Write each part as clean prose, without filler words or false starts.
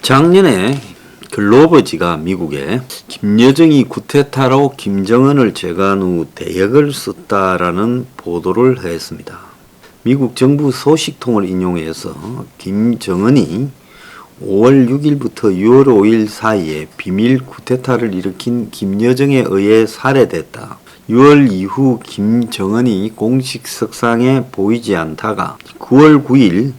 작년에 글로버지가 미국에 김여정이 쿠데타로 김정은을 제거한 후 대역을 썼다라는 보도를 했습니다. 미국 정부 소식통을 인용해서 김정은이 5월 6일부터 6월 5일 사이에 비밀 쿠데타를 일으킨 김여정에 의해 살해됐다. 6월 이후 김정은이 공식 석상에 보이지 않다가 9월 9일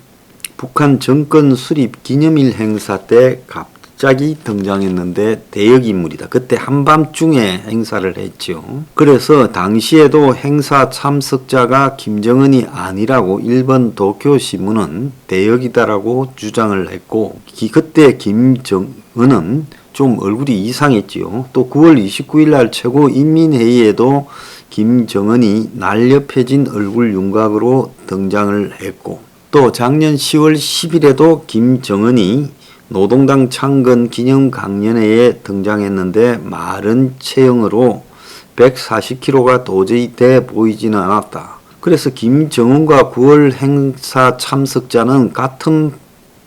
북한 정권 수립 기념일 행사 때 갑자기 등장했는데 대역인물이다. 그때 한밤중에 행사를 했죠. 그래서 당시에도 행사 참석자가 김정은이 아니라고 일본 도쿄신문은 대역이다라고 주장을 했고, 그때 김정은은 좀 얼굴이 이상했지요. 또 9월 29일 날 최고인민회의에도 김정은이 날렵해진 얼굴 윤곽으로 등장을 했고, 또 작년 10월 10일에도 김정은이 노동당 창건 기념 강연회에 등장했는데 마른 체형으로 140kg가 도저히 돼 보이지는 않았다. 그래서 김정은과 9월 행사 참석자는 같은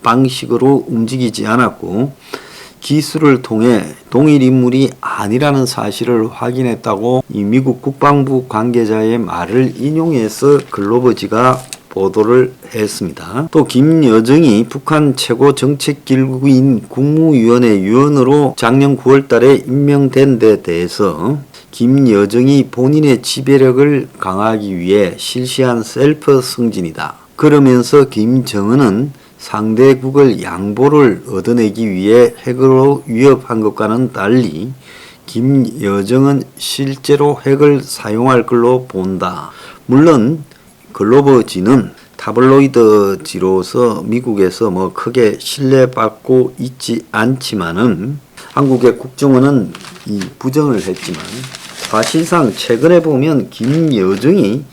방식으로 움직이지 않았고 기술을 통해 동일 인물이 아니라는 사실을 확인했다고 이 미국 국방부 관계자의 말을 인용해서 글로버지가 보도를 했습니다. 또 김여정이 북한 최고 정책기구인 국무위원회 위원으로 작년 9월 달에 임명된 데 대해서 김여정이 본인의 지배력을 강화하기 위해 실시한 셀프 승진이다. 그러면서 김정은은 상대국을 양보를 얻어내기 위해 핵으로 위협한 것과는 달리 김여정은 실제로 핵을 사용할 걸로 본다. 물론 글로버지는 타블로이드지로서 미국에서 크게 신뢰받고 있지 않지만은 한국의 국정원은 이 부정을 했지만 사실상 최근에 보면 김여정이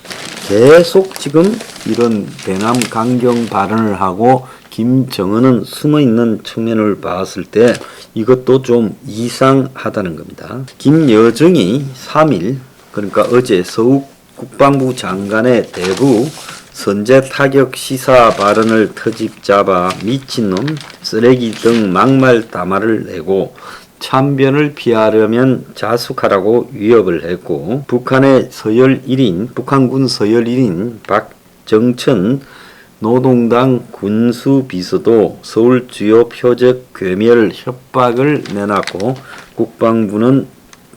계속 지금 이런 대남 강경 발언을 하고 김정은은 숨어있는 측면을 봤을 때 이것도 좀 이상하다는 겁니다. 김여정이 3일 그러니까 어제 서욱 국방부 장관의 대부 선제 타격 시사 발언을 터집 잡아 미친놈, 쓰레기 등 막말 담화를 내고 참변을 피하려면 자숙하라고 위협을 했고, 북한의 서열 1인, 북한군 서열 1인 박정천 노동당 군수비서도 서울 주요 표적 괴멸 협박을 내놨고 국방부는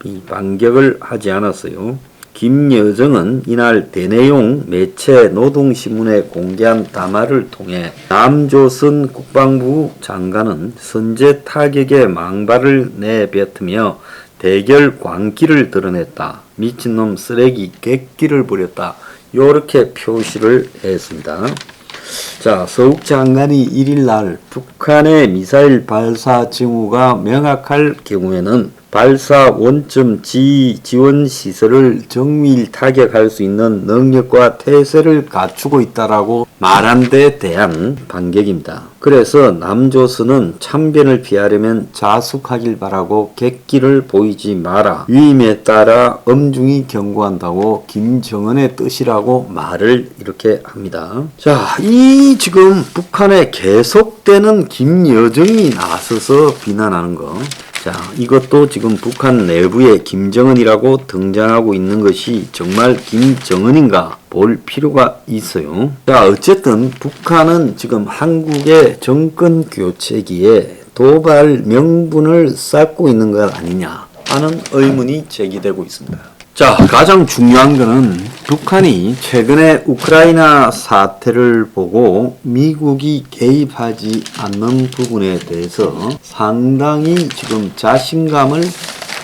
이 반격을 하지 않았어요. 김여정은 이날 대내용 매체 노동신문에 공개한 담화를 통해 남조선 국방부 장관은 선제 타격에 망발을 내뱉으며 대결 광기를 드러냈다. 미친놈 쓰레기 객기를 부렸다. 요렇게 표시를 했습니다. 자, 서욱 장관이 1일날 북한의 미사일 발사 징후가 명확할 경우에는 발사 원점 지원 시설을 정밀 타격할 수 있는 능력과 태세를 갖추고 있다라고 말한 데 대한 반격입니다. 그래서 남조선은 참변을 피하려면 자숙하길 바라고 객기를 보이지 마라. 위임에 따라 엄중히 경고한다고 김정은의 뜻이라고 말을 이렇게 합니다. 자, 이 지금 북한에 계속되는 김여정이 나서서 비난하는 거. 자, 이것도 지금 북한 내부에 김정은이라고 등장하고 있는 것이 정말 김정은인가 볼 필요가 있어요. 자, 어쨌든 북한은 지금 한국의 정권 교체기에 도발 명분을 쌓고 있는 것 아니냐 하는 의문이 제기되고 있습니다. 자, 가장 중요한 것은 북한이 최근에 우크라이나 사태를 보고 미국이 개입하지 않는 부분에 대해서 상당히 지금 자신감을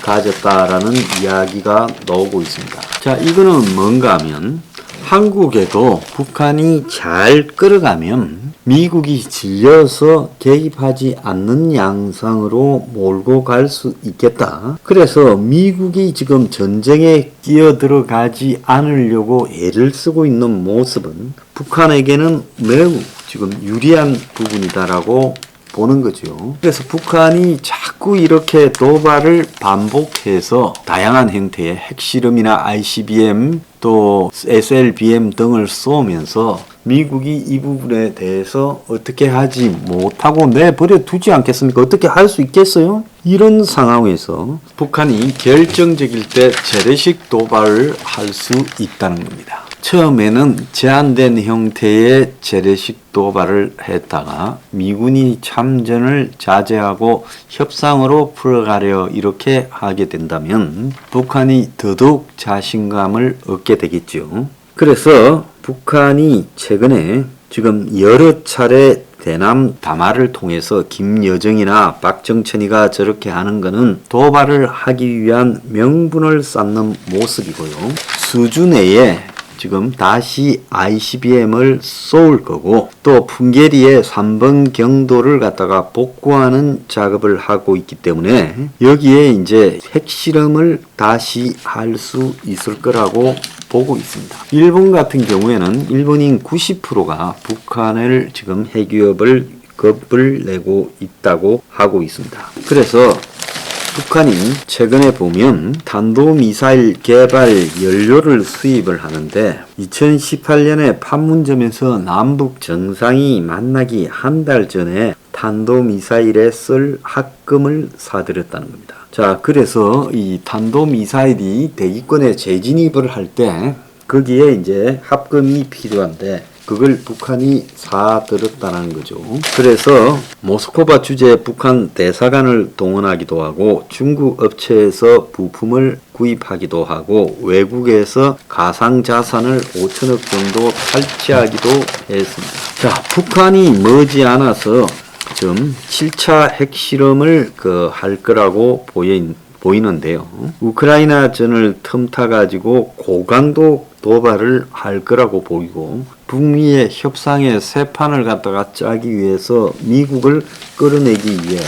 가졌다라는 이야기가 나오고 있습니다. 자, 이거는 뭔가 하면 한국에도 북한이 잘 끌어가면 미국이 질려서 개입하지 않는 양상으로 몰고 갈 수 있겠다. 그래서 미국이 지금 전쟁에 끼어들어가지 않으려고 애를 쓰고 있는 모습은 북한에게는 매우 지금 유리한 부분이다라고 보는 거죠. 그래서 북한이 자꾸 이렇게 도발을 반복해서 다양한 형태의 핵실험이나 ICBM 또 SLBM 등을 쏘면서 미국이 이 부분에 대해서 어떻게 하지 못하고 내버려 두지 않겠습니까? 어떻게 할 수 있겠어요? 이런 상황에서 북한이 결정적일 때 재래식 도발을 할 수 있다는 겁니다. 처음에는 제한된 형태의 재래식 도발을 했다가 미군이 참전을 자제하고 협상으로 풀어가려 이렇게 하게 된다면 북한이 더더욱 자신감을 얻게 되겠죠. 그래서 북한이 최근에 지금 여러 차례 대남 담화를 통해서 김여정이나 박정천이가 저렇게 하는 거는 도발을 하기 위한 명분을 쌓는 모습이고요. 수주 내에 지금 다시 ICBM을 쏠 거고 또 풍계리의 3번 경도를 갖다가 복구하는 작업을 하고 있기 때문에 여기에 이제 핵실험을 다시 할 수 있을 거라고 보고 있습니다. 일본 같은 경우에는 일본인 90%가 북한을 지금 핵위협을 겁을 내고 있다고 하고 있습니다. 그래서 북한이 최근에 보면 탄도미사일 개발 연료를 수입을 하는데 2018년에 판문점에서 남북 정상이 만나기 한 달 전에 탄도미사일에 쓸 합금을 사들였다는 겁니다. 자, 그래서 이 탄도미사일이 대기권에 재진입을 할 때 거기에 이제 합금이 필요한데 그걸 북한이 사들였다는 거죠. 그래서 모스크바 주재 북한 대사관을 동원하기도 하고 중국 업체에서 부품을 구입하기도 하고 외국에서 가상자산을 5천억 정도 탈취하기도 했습니다. 자, 북한이 머지않아서 좀 7차 핵실험을 할 거라고 보이는데요. 우크라이나 전을 틈타 가지고 고강도 도발을 할 거라고 보이고 북미의 협상의 새 판을 갖다가 짜기 위해서 미국을 끌어내기 위해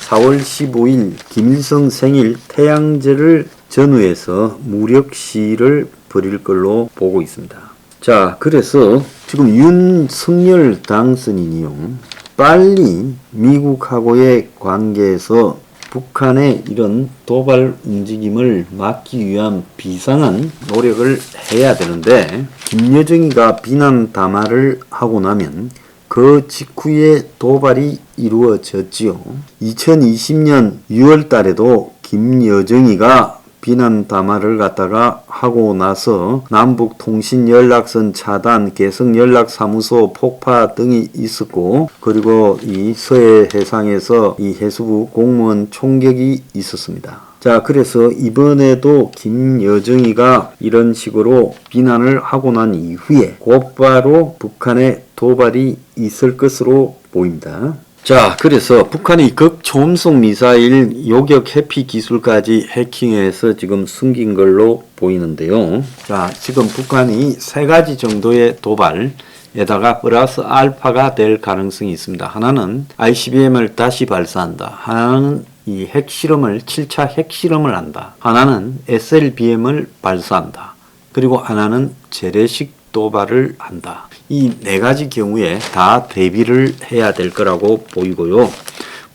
4월 15일 김일성 생일 태양절을 전후해서 무력 시위를 벌일 걸로 보고 있습니다. 자, 그래서 지금 윤석열 당선인이요. 빨리 미국하고의 관계에서 북한의 이런 도발 움직임을 막기 위한 비상한 노력을 해야 되는데 김여정이가 비난 담화를 하고 나면 그 직후에 도발이 이루어졌지요. 2020년 6월 달에도 김여정이가 비난 담화를 갖다가 하고 나서 남북 통신 연락선 차단, 개성 연락사무소 폭파 등이 있었고 그리고 이 서해 해상에서 이 해수부 공무원 총격이 있었습니다. 자, 그래서 이번에도 김여정이가 이런 식으로 비난을 하고 난 이후에 곧바로 북한의 도발이 있을 것으로 보입니다. 자, 그래서 북한이 극초음속 미사일 요격 해피 기술까지 해킹해서 지금 숨긴 걸로 보이는데요. 자, 지금 북한이 3가지 정도의 도발에다가 플러스 알파가 될 가능성이 있습니다. 하나는 ICBM을 다시 발사한다. 하나는 이 핵실험을 7차 핵실험을 한다. 하나는 SLBM을 발사한다. 그리고 하나는 재래식 도발을 한다. 이 4가지 경우에 다 대비를 해야 될 거라고 보이고요.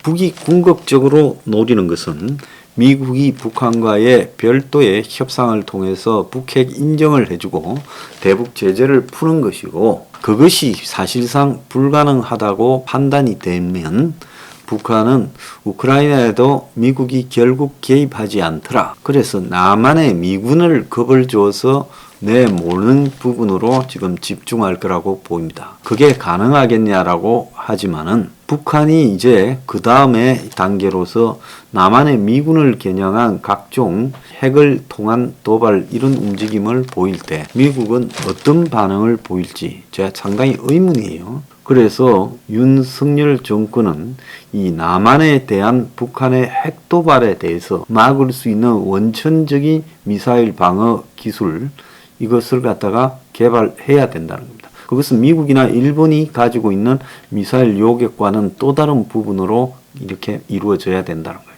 북이 궁극적으로 노리는 것은 미국이 북한과의 별도의 협상을 통해서 북핵 인정을 해주고 대북 제재를 푸는 것이고 그것이 사실상 불가능하다고 판단이 되면 북한은 우크라이나에도 미국이 결국 개입하지 않더라. 그래서 남한에 미군을 겁을 줘서 내모는 부분으로 지금 집중할 거라고 보입니다. 그게 가능하겠냐라고 하지만은 북한이 이제 그 다음에 단계로서 남한의 미군을 겨냥한 각종 핵을 통한 도발 이런 움직임을 보일 때 미국은 어떤 반응을 보일지 제가 상당히 의문이에요. 그래서 윤석열 정권은 이 남한에 대한 북한의 핵도발에 대해서 막을 수 있는 원천적인 미사일 방어 기술 이것을 갖다가 개발해야 된다는 겁니다. 그것은 미국이나 일본이 가지고 있는 미사일 요격과는 또 다른 부분으로 이렇게 이루어져야 된다는 거예요.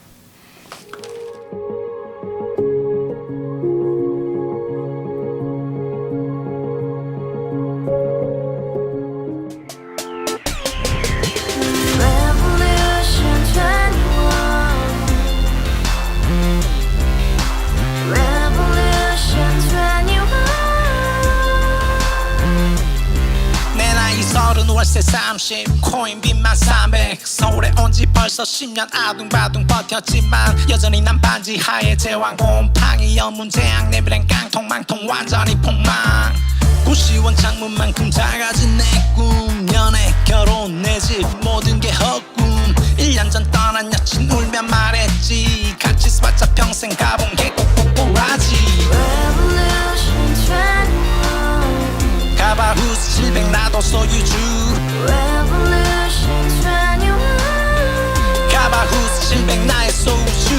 Revolution 21 서른 월세 30 코인 빚만 300 서울에 온 지 벌써 10년 아둥바둥 버텼지만 여전히 난 반지 하에 제왕 곰팡이 연문제약 내 미래는 깡통망통 완전히 폭망 고시원 창문만큼 작아진 내 꿈 연애 결혼 내 집 모든 게 헛꿈 1년 전 떠난 여친 울며 말했지 같이 써봤자 평생 가본 게 꼭꼭꼭하지 Revolution 21 가바후스 700 나도 소유주 Revolution 21 가바후스 700 나의 소유주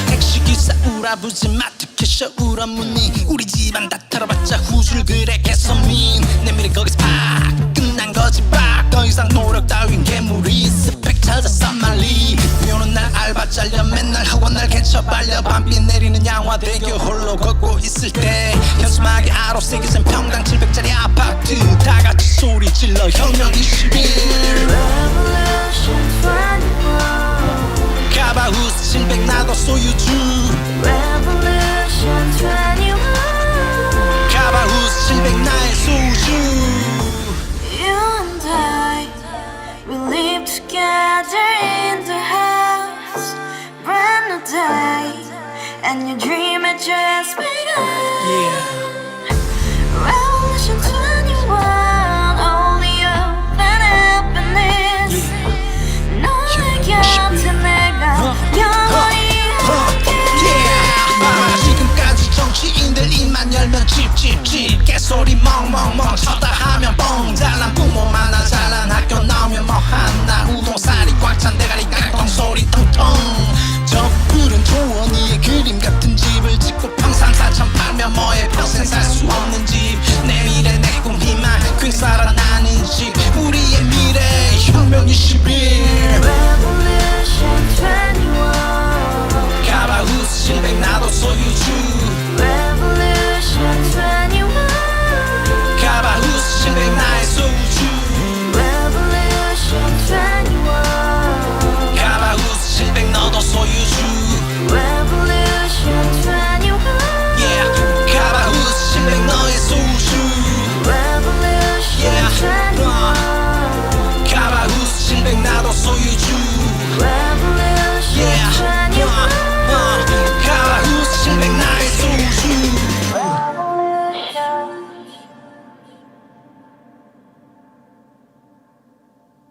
택시기사 우라부지 마트 캐셔 울어무니 우리 집안 다 털어봤자 후줄 그래 개선민 내 미래 거기서 팍 끝난 거지 팍더 이상 노력 따윈 개무리 스펙 찾아서 말리 비오는 날 알바 잘려 맨날 학원 날 개쳐 빨려 밤비 내리는 양화대교 홀로 걷고 있을 때 현수막에 아로 새겨진 평당 700짜리 아파트 다 같이 소리 질러 혁명 21 Revolution 21 가바후스 700 나도 소유주 Revolution 21 가바후스 700 나의 소유주